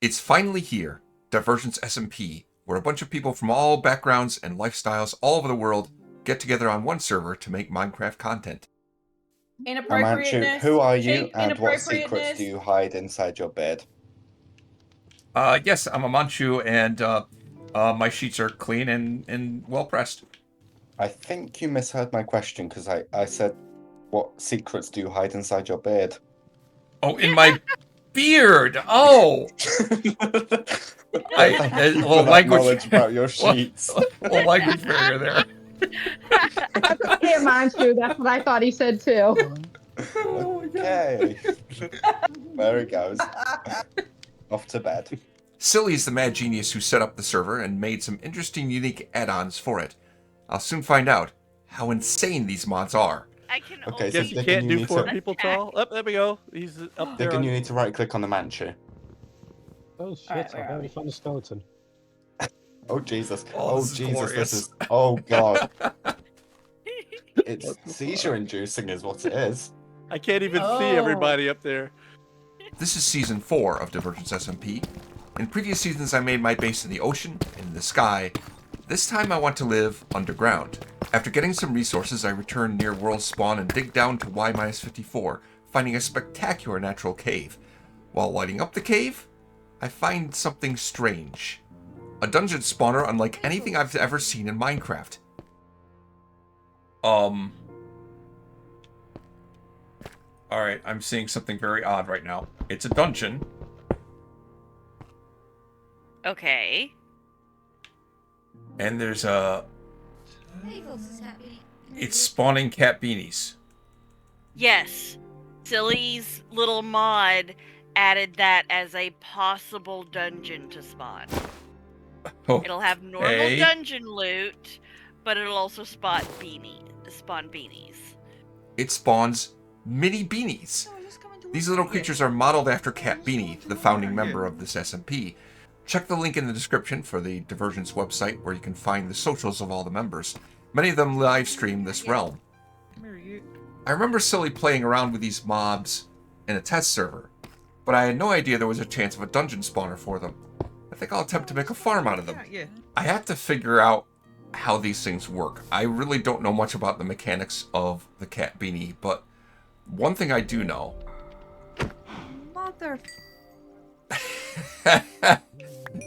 It's finally here, Divergence SMP, where a bunch of people from all backgrounds and lifestyles all over the world get together on one server to make Minecraft content. Inappropriateness. Who are you, Shape and what secrets inappropriateness. do you hide inside your bed? Yes, I'm a Manchu, and my sheets are clean and well pressed. I think you misheard my question, because I said, what secrets do you hide inside your bed? Oh, in my beard! Oh! Knowledge about your sheets. Well, language barrier there. I can't mind you. That's what I thought he said too. Okay. There it goes. Off to bed. Silly's the mad genius who set up the server and made some interesting, unique add-ons for it. I'll soon find out how insane these mods are. I can Okay, only so Guess you Dickon, can't you do need 4 to- people tall. Oh, there we go. He's up there. Dickon, you need to right-click on the Manchu. Oh shit, Alright, I where are barely we? found a skeleton. Oh, Jesus. Oh, Oh, this is Jesus, glorious. this is... Oh, God. It's seizure-inducing is what it is. I can't even see Oh. everybody up there. This is Season 4 of Divergence SMP. In previous seasons I made my base in the ocean and in the sky. This time I want to live underground. After getting some resources, I return near world spawn and dig down to Y-54, finding a spectacular natural cave. While lighting up the cave, I find something strange. A dungeon spawner unlike anything I've ever seen in Minecraft. Alright, I'm seeing something very odd right now. It's a dungeon. Okay. And there's a... Hey folks, it's KatBeanie. It's spawning KatBeanies. Yes. Silly's little mod added that as a possible dungeon to spawn. Oh, It'll have normal hey. dungeon loot, but it'll also spawn beanies. It spawns mini beanies. These little creatures are modeled after KatBeanie, the founding member of this SMP. Check the link in the description for the Divergence website where you can find the socials of all the members. Many of them live stream this realm. I remember Silly playing around with these mobs in a test server, but I had no idea there was a chance of a dungeon spawner for them. I think I'll attempt to make a farm out of them. I have to figure out how these things work. I really don't know much about the mechanics of the KatBeanie, but one thing I do know Mother.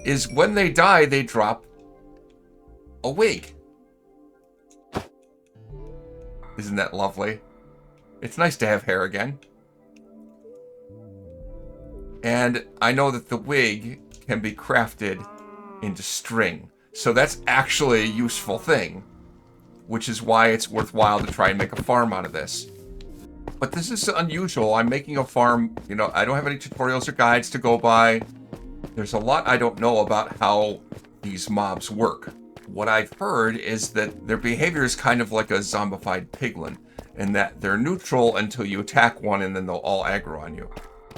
is when they die, they drop a wig. Isn't that lovely? It's nice to have hair again. And I know that the wig can be crafted into string. So that's actually a useful thing, which is why it's worthwhile to try and make a farm out of this. But this is unusual. I'm making a farm, you know, I don't have any tutorials or guides to go by. There's a lot I don't know about how these mobs work. What I've heard is that their behavior is kind of like a zombified piglin, and that they're neutral until you attack one and then they'll all aggro on you.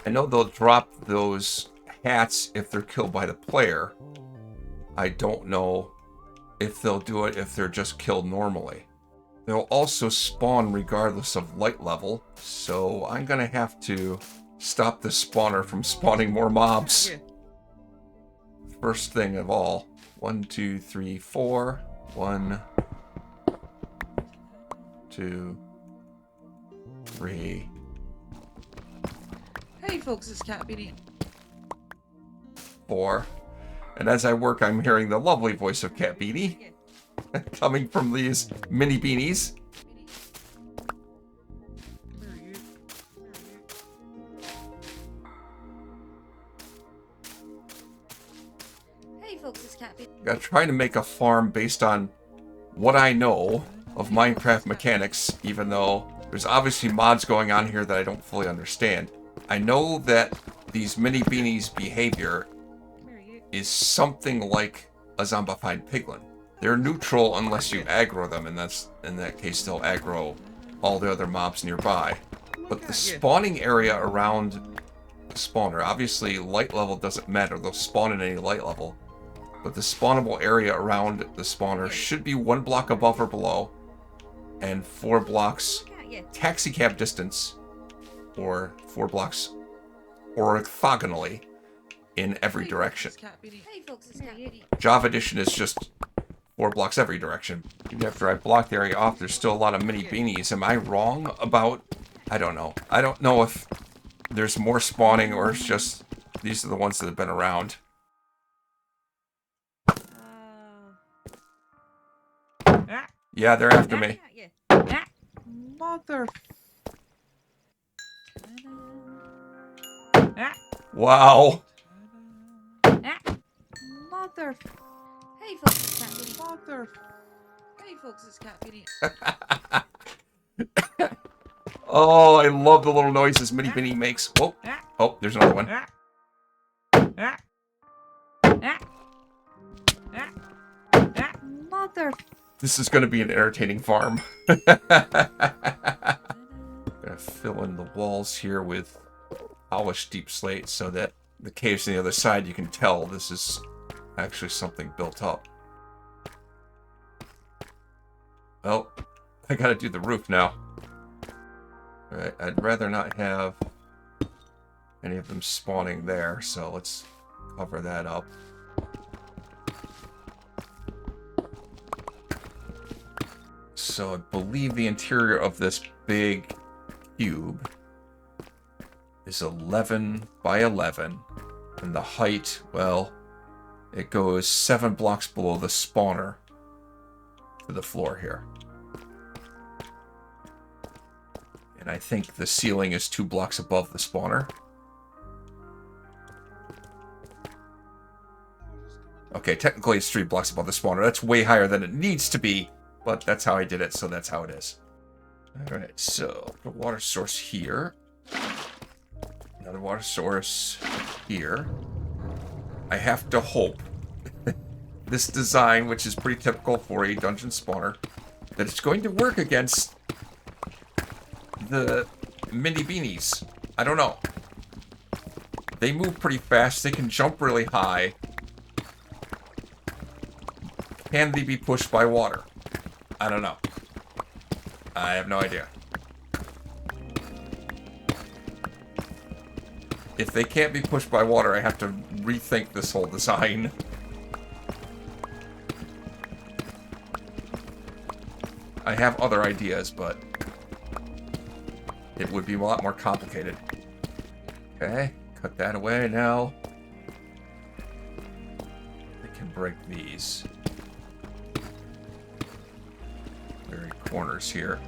I know they'll drop those hats if they're killed by the player. I don't know if they'll do it if they're just killed normally. They'll also spawn regardless of light level, so I'm gonna have to stop the spawner from spawning more mobs. First thing of all, 1, 2, 3, 4. 1, 2, 3. Hey folks, it's KatBeanie. 4. And as I work, I'm hearing the lovely voice of KatBeanie coming from these mini beanies. Hey folks, it's KatBeanie. I'm trying to make a farm based on what I know of Minecraft mechanics, even though there's obviously mods going on here that I don't fully understand. I know that these mini beanies' behavior is something like a zombified piglin. They're neutral unless you aggro them, and in that case they'll aggro all the other mobs nearby. But the spawning area around the spawner, obviously light level doesn't matter, they'll spawn in any light level. But the spawnable area around the spawner should be 1 block above or below, and 4 blocks taxi cab distance, or 4 blocks orthogonally in every direction. Hey folks, it's KatBeanie. Java Edition is just 4 blocks every direction. Even after I block the area off, there's still a lot of mini beanies. Am I wrong about... I don't know. I don't know if there's more spawning or it's just... These are the ones that have been around. Yeah, they're after me. Mother. Wow. Mother. Hey folks, it's KatBeanie. Mother. Hey folks, it's KatBeanie. Oh, I love the little noises Mini Beanie makes. Whoa. Oh, there's another one. Mother. This is going to be an entertaining farm. Gonna fill in the walls here with polished deep slate so that the caves on the other side, you can tell this is actually something built up. Well, I gotta do the roof now. Alright, I'd rather not have any of them spawning there, so let's cover that up. So I believe the interior of this big cube is 11 by 11, and the height, well, it goes 7 blocks below the spawner to the floor here. And I think the ceiling is 2 blocks above the spawner. Okay, technically it's 3 blocks above the spawner. That's way higher than it needs to be, but that's how I did it, so that's how it is. Alright, so put a water source here. Another water source here. I have to hope this design, which is pretty typical for a dungeon spawner, that it's going to work against the mini beanies. I don't know. They move pretty fast. They can jump really high. Can they be pushed by water? I don't know. I have no idea. If they can't be pushed by water, I have to rethink this whole design. I have other ideas, but it would be a lot more complicated. Okay, cut that away now. I can break these. Very corners here.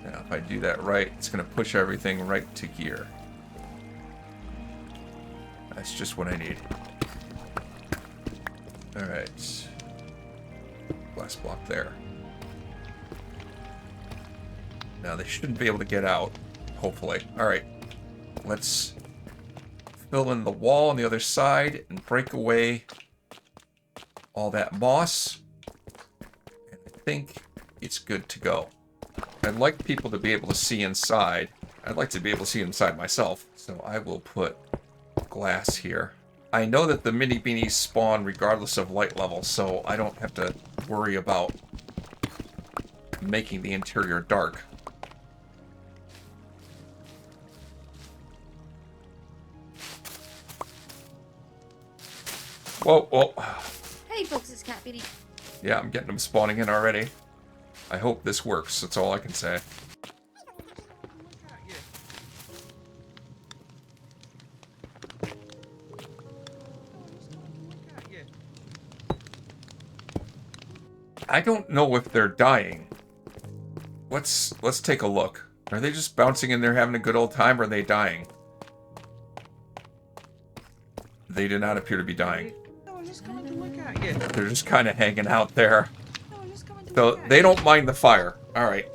Now, if I do that right, it's going to push everything right to here. That's just what I need. Alright. Glass block there. Now they shouldn't be able to get out, hopefully. Alright. Let's fill in the wall on the other side and break away all that moss. And I think it's good to go. I'd like people to be able to see inside. I'd like to be able to see inside myself. So I will put glass here. I know that the mini beanies spawn regardless of light level, so I don't have to worry about making the interior dark. Whoa, whoa. Hey folks, it's KatBeanie. Yeah, I'm getting them spawning in already. I hope this works, that's all I can say. I don't know if they're dying. Let's take a look. Are they just bouncing in there having a good old time, or are they dying? They do not appear to be dying. They're just kind of hanging out there. So they don't mind the fire. Alright.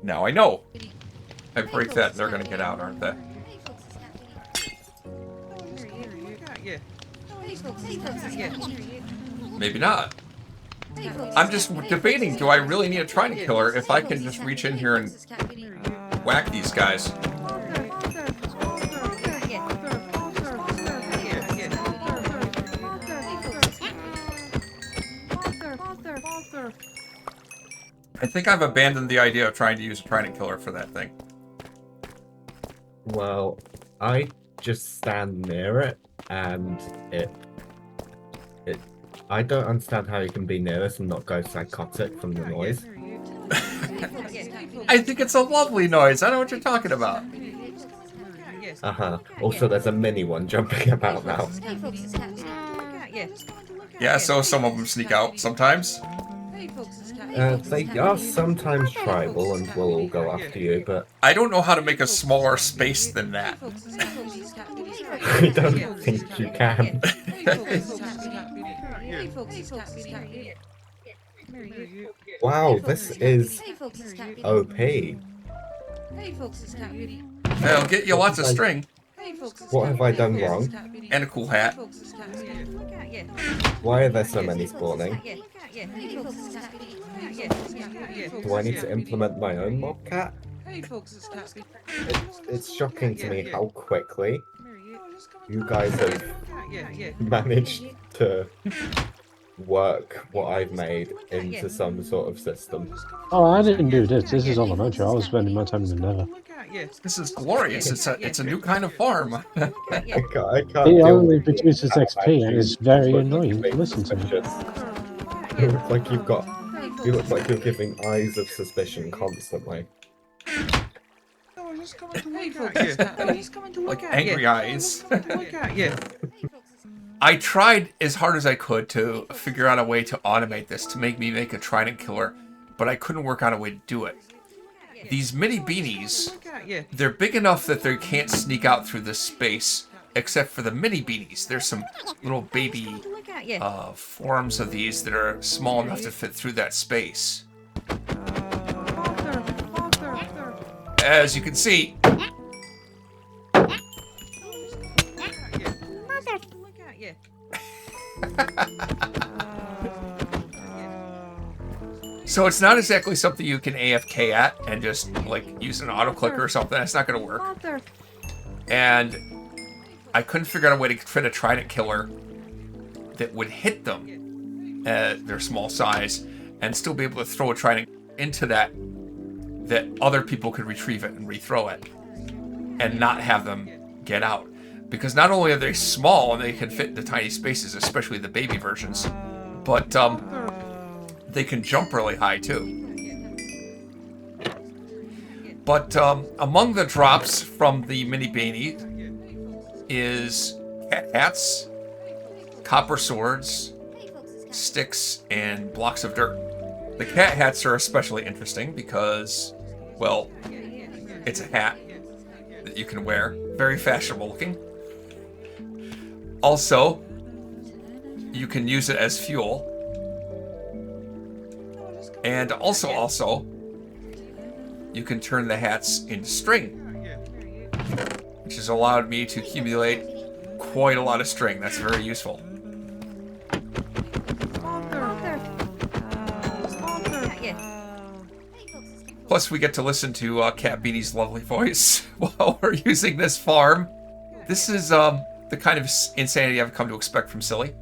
Now I know. I break that and they're gonna get out, aren't they? Maybe not. I'm just debating, do I really need a trident killer if I can just reach in here and whack these guys? I think I've abandoned the idea of trying to use a trident killer for that thing. Well, I just stand near it, and I don't understand how you can be near us and not go psychotic from the noise. I think it's a lovely noise. I know what you're talking about. Also, there's a mini one jumping about now. Yeah, so some of them sneak out sometimes. They are sometimes tribal and will all go after you, but I don't know how to make a smaller space than that. I don't think you can. Wow, this is OP. It'll get you lots of string. What have I done wrong? And a cool hat. Why are there so many spawning? Do I need to implement my own mobcat? It's shocking to me how quickly you guys have managed to work what I've made into some sort of system. Oh, I didn't do this. This is all I'm I was spending my time in the Nether. This is glorious. It's a new kind of farm. I can't He deal only with produces XP and it's very annoying to listen to. You look like you look like you're giving eyes of suspicion constantly. Like angry eyes. I tried as hard as I could to figure out a way to automate this to make me make a trident killer, but I couldn't work out a way to do it. These mini beanies, they're big enough that they can't sneak out through this space, except for the mini beanies. There's some little baby forms of these that are small enough to fit through that space. As you can see, so it's not exactly something you can AFK at and just like use an auto clicker or something. That's not going to work. And I couldn't figure out a way to fit a trident killer that would hit them at their small size and still be able to throw a trident into that other people could retrieve it and rethrow it and not have them get out. Because not only are they small and they can fit into tiny spaces, especially the baby versions, but they can jump really high too. But among the drops from the mini beanie is cat hats, copper swords, sticks, and blocks of dirt. The cat hats are especially interesting because, well, it's a hat that you can wear. Very fashionable looking. Also, you can use it as fuel. And also, you can turn the hats into string, which has allowed me to accumulate quite a lot of string. That's very useful. Plus, we get to listen to KatBeanie's lovely voice while we're using this farm. This is the kind of insanity I've come to expect from Silly.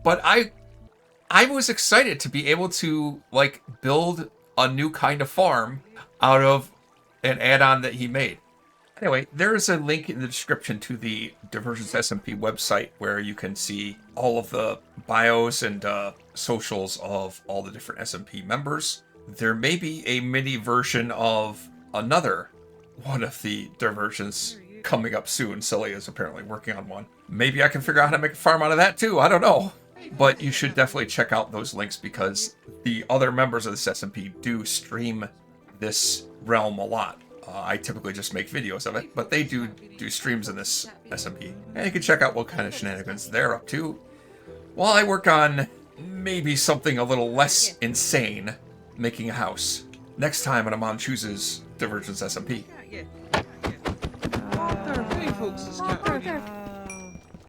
But I was excited to be able to like build a new kind of farm out of an add-on that he made. Anyway, there is a link in the description to the Divergence SMP website where you can see all of the bios and socials of all the different SMP members. There may be a mini version of another one of the Divergence coming up soon. Silly is apparently working on one. Maybe I can figure out how to make a farm out of that too. I don't know. But you should definitely check out those links because the other members of this SMP do stream this realm a lot. I typically just make videos of it, but they do streams in this SMP. And you can check out what kind of shenanigans they're up to while I work on maybe something a little less insane, making a house. Next time on A Mom Chooses Divergence SMP.